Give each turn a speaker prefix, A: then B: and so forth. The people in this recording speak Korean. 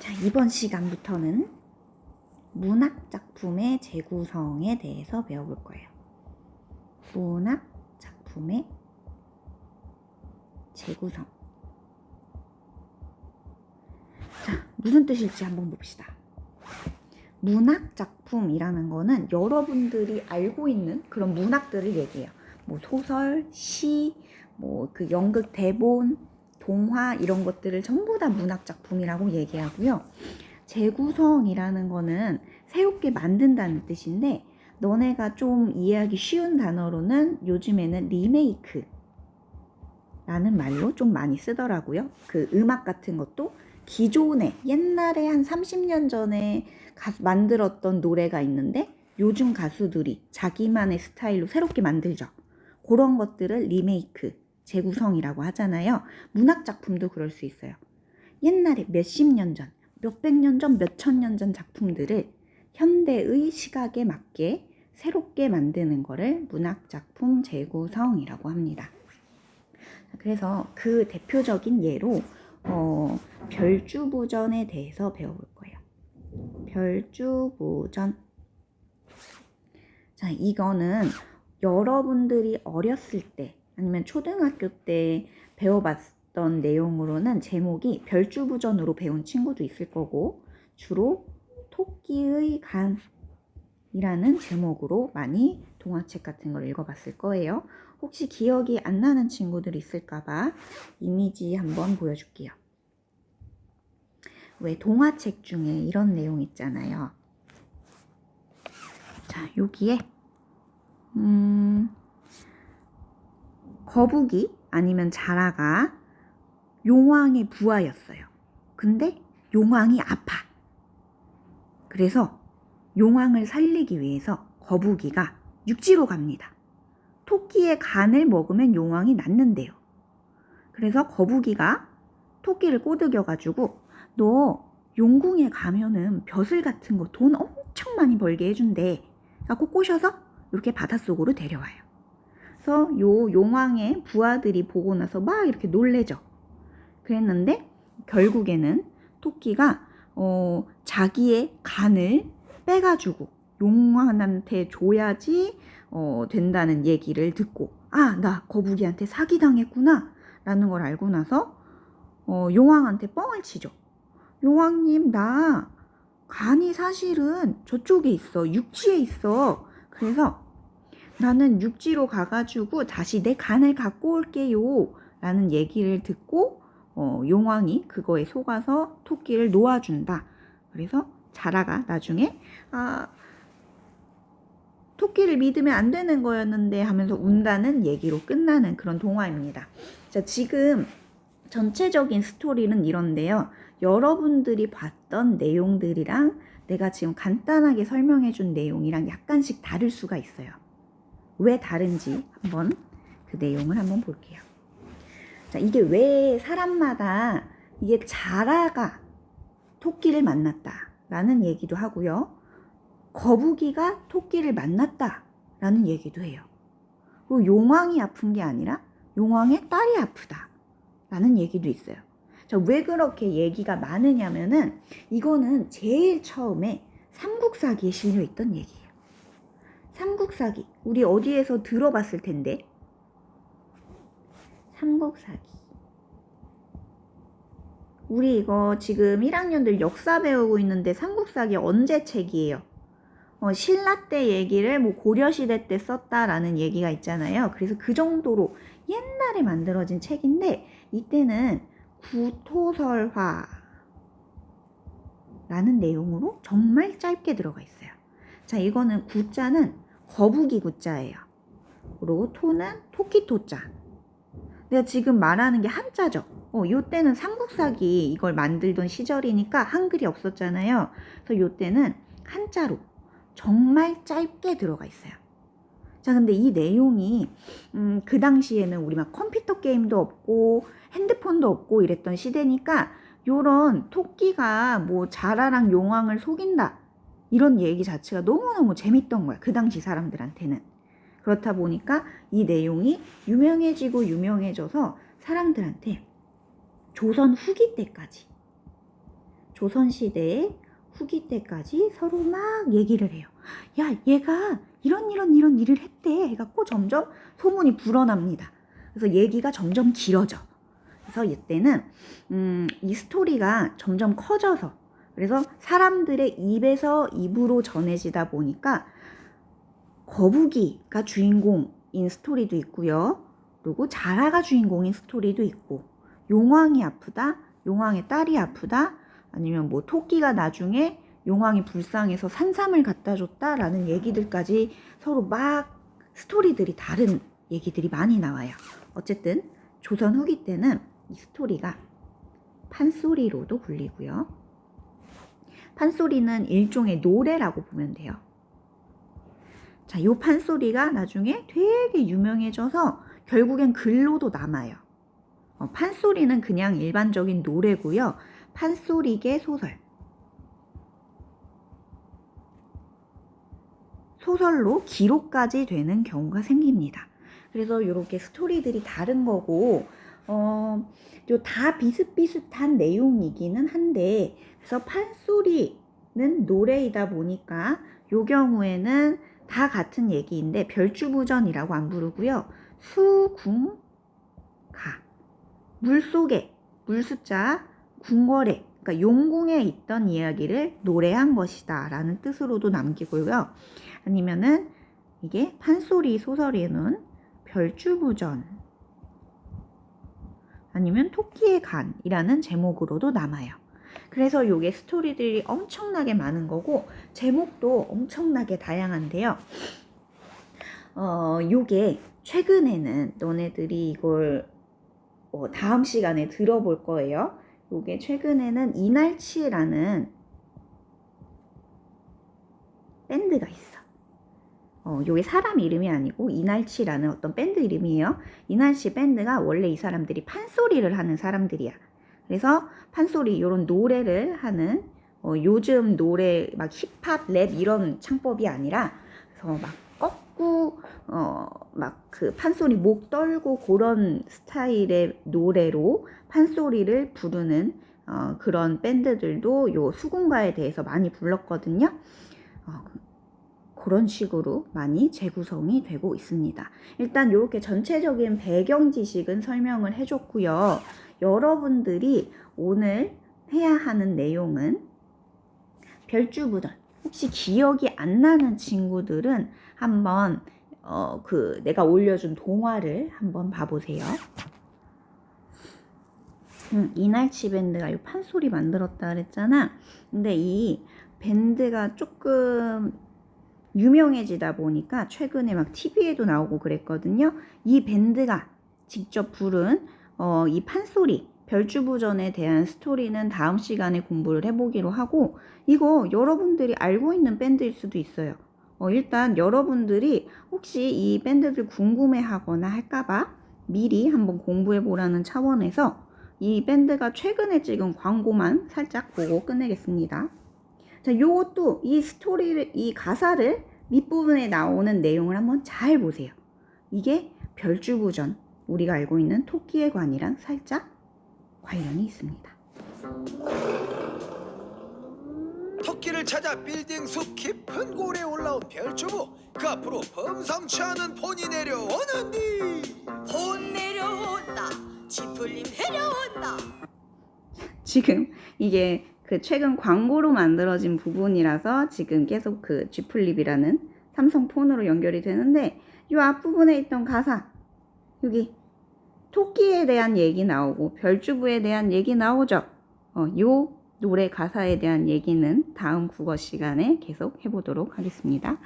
A: 자, 이번 시간부터는 문학작품의 재구성에 대해서 배워볼 거예요. 문학작품의 재구성. 자, 무슨 뜻일지 한번 봅시다. 문학작품이라는 거는 여러분들이 알고 있는 그런 문학들을 얘기해요. 뭐 소설, 시, 뭐 그 연극 대본, 동화 이런 것들을 전부 다 문학작품이라고 얘기하고요. 재구성이라는 거는 새롭게 만든다는 뜻인데, 너네가 좀 이해하기 쉬운 단어로는 요즘에는 리메이크 라는 말로 좀 많이 쓰더라고요. 그 음악 같은 것도 기존에 옛날에 한 30년 전에 만들었던 노래가 있는데 요즘 가수들이 자기만의 스타일로 새롭게 만들죠. 그런 것들을 리메이크, 재구성이라고 하잖아요. 문학작품도 그럴 수 있어요. 옛날에 몇십 년 전, 몇백 년 전, 몇천 년 전 작품들을 현대의 시각에 맞게 새롭게 만드는 거를 문학작품 재구성이라고 합니다. 그래서 그 대표적인 예로 별주부전에 대해서 배워볼 거예요. 별주부전. 자, 이거는 여러분들이 어렸을 때 아니면 초등학교 때 배워봤던 내용으로는 제목이 별주부전으로 배운 친구도 있을 거고, 주로 토끼의 간이라는 제목으로 많이 동화책 같은 걸 읽어봤을 거예요. 혹시 기억이 안 나는 친구들 있을까봐 이미지 한번 보여줄게요. 왜 동화책 중에 이런 내용 있잖아요. 자, 여기에 거북이 아니면 자라가 용왕의 부하였어요. 근데 용왕이 아파. 그래서 용왕을 살리기 위해서 거북이가 육지로 갑니다. 토끼의 간을 먹으면 용왕이 낫는데요. 그래서 거북이가 토끼를 꼬드겨가지고 너 용궁에 가면은 벼슬 같은 거 돈 엄청 많이 벌게 해준대. 라고 꼬셔서 이렇게 바닷속으로 데려와요. 그래서 요 용왕의 부하들이 보고 나서 막 이렇게 놀래죠. 그랬는데 결국에는 토끼가 자기의 간을 빼가지고 용왕한테 줘야지 된다는 얘기를 듣고, 나 거북이한테 사기당했구나 라는 걸 알고 나서 용왕한테 뻥을 치죠. 용왕님, 나 간이 사실은 저쪽에 있어. 육지에 있어. 그래서 나는 육지로 가가지고 다시 내 간을 갖고 올게요 라는 얘기를 듣고 용왕이 그거에 속아서 토끼를 놓아준다. 그래서 자라가 나중에 토끼를 믿으면 안 되는 거였는데 하면서 운다는 얘기로 끝나는 그런 동화입니다. 자, 지금 전체적인 스토리는 이런데요. 여러분들이 봤던 내용들이랑 내가 지금 간단하게 설명해 준 내용이랑 약간씩 다를 수가 있어요. 왜 다른지 한번 그 내용을 한번 볼게요. 자, 이게 왜 사람마다 이게 자라가 토끼를 만났다 라는 얘기도 하고요. 거북이가 토끼를 만났다 라는 얘기도 해요. 그리고 용왕이 아픈 게 아니라 용왕의 딸이 아프다 라는 얘기도 있어요. 자, 왜 그렇게 얘기가 많으냐면은 이거는 제일 처음에 삼국사기에 실려있던 얘기예요. 삼국사기, 우리 어디에서 들어봤을 텐데. 삼국사기. 우리 이거 지금 1학년들 역사 배우고 있는데 삼국사기 언제 책이에요? 신라 때 얘기를 뭐 고려시대 때 썼다라는 얘기가 있잖아요. 그래서 그 정도로 옛날에 만들어진 책인데, 이때는 구토설화라는 내용으로 정말 짧게 들어가 있어요. 자, 이거는 구자는 거북이 구자예요. 그리고 토는 토끼 토자. 내가 지금 말하는 게 한자죠. 요때는 삼국사기 이걸 만들던 시절이니까 한글이 없었잖아요. 그래서 요때는 한자로 정말 짧게 들어가 있어요. 자, 근데 이 내용이 그 당시에는 우리 막 컴퓨터 게임도 없고 핸드폰도 없고 이랬던 시대니까 요런 토끼가 뭐 자라랑 용왕을 속인다 이런 얘기 자체가 너무너무 재밌던 거야. 그 당시 사람들한테는. 그렇다 보니까 이 내용이 유명해지고 유명해져서 사람들한테 조선 후기 때까지 조선시대 후기 때까지 서로 막 얘기를 해요. 야, 얘가 이런 일을 했대 해갖고 점점 소문이 불어납니다. 그래서 얘기가 점점 길어져. 그래서 이때는 이 스토리가 점점 커져서, 그래서 사람들의 입에서 입으로 전해지다 보니까 거북이가 주인공인 스토리도 있고요. 그리고 자라가 주인공인 스토리도 있고, 용왕이 아프다, 용왕의 딸이 아프다, 아니면 뭐 토끼가 나중에 용왕이 불쌍해서 산삼을 갖다 줬다라는 얘기들까지 서로 막 스토리들이 다른 얘기들이 많이 나와요. 어쨌든 조선 후기 때는 이 스토리가 판소리로도 불리고요. 판소리는 일종의 노래라고 보면 돼요. 자, 요 판소리가 나중에 되게 유명해져서 결국엔 글로도 남아요. 판소리는 그냥 일반적인 노래고요. 판소리계 소설로 기록까지 되는 경우가 생깁니다. 그래서 이렇게 스토리들이 다른 거고, 다 비슷비슷한 내용이기는 한데, 그래서 판소리는 노래이다 보니까 요 경우에는 다 같은 얘기인데 별주부전이라고 안 부르고요. 수궁가, 물속에, 물숫자, 궁궐에, 그러니까 용궁에 있던 이야기를 노래한 것이다 라는 뜻으로도 남기고요. 아니면은 이게 판소리 소설에는 별주부전, 아니면 토끼의 간이라는 제목으로도 남아요. 그래서 요게 스토리들이 엄청나게 많은 거고, 제목도 엄청나게 다양한데요. 요게 최근에는 너네들이 이걸 다음 시간에 들어볼 거예요. 요게 최근에는 이날치라는 밴드가 있어. 요게 사람 이름이 아니고 이날치라는 어떤 밴드 이름이에요. 이날치 밴드가 원래 이 사람들이 판소리를 하는 사람들이야. 그래서 판소리 요런 노래를 하는, 요즘 노래 막 힙합, 랩 이런 창법이 아니라, 그래서 막 꺾고 막 그 판소리 목 떨고 그런 스타일의 노래로 판소리를 부르는 그런 밴드들도 요 수군가에 대해서 많이 불렀거든요. 그런 식으로 많이 재구성이 되고 있습니다. 일단 이렇게 전체적인 배경 지식은 설명을 해줬고요. 여러분들이 오늘 해야 하는 내용은 별주부전. 혹시 기억이 안 나는 친구들은 한번 내가 올려준 동화를 한번 봐보세요. 이날치 밴드가 이 판소리 만들었다 그랬잖아. 근데 이 밴드가 조금 유명해지다 보니까 최근에 막 TV에도 나오고 그랬거든요. 이 밴드가 직접 부른 이 판소리, 별주부전에 대한 스토리는 다음 시간에 공부를 해보기로 하고, 이거 여러분들이 알고 있는 밴드일 수도 있어요. 일단 여러분들이 혹시 이 밴드들 궁금해하거나 할까봐 미리 한번 공부해보라는 차원에서 이 밴드가 최근에 찍은 광고만 살짝 보고 끝내겠습니다. 자, 요것도 이 스토리를, 이 가사를 밑부분에 나오는 내용을 한번 잘 보세요. 이게 별주부전, 우리가 알고 있는 토끼의 관이랑 살짝 관련이 있습니다.
B: 토끼를 찾아 빌딩 숲 깊은 골에 올라온 별주부. 그 앞으로 범상치 않은 폰이 내려오는디.
C: 혼 내려온다. 지풀림 내려온다.
A: 지금 이게 그 최근 광고로 만들어진 부분이라서 지금 계속 그 G플립이라는 삼성 폰으로 연결이 되는데, 이 앞부분에 있던 가사, 여기 토끼에 대한 얘기 나오고 별주부에 대한 얘기 나오죠. 요 노래 가사에 대한 얘기는 다음 국어 시간에 계속 해보도록 하겠습니다.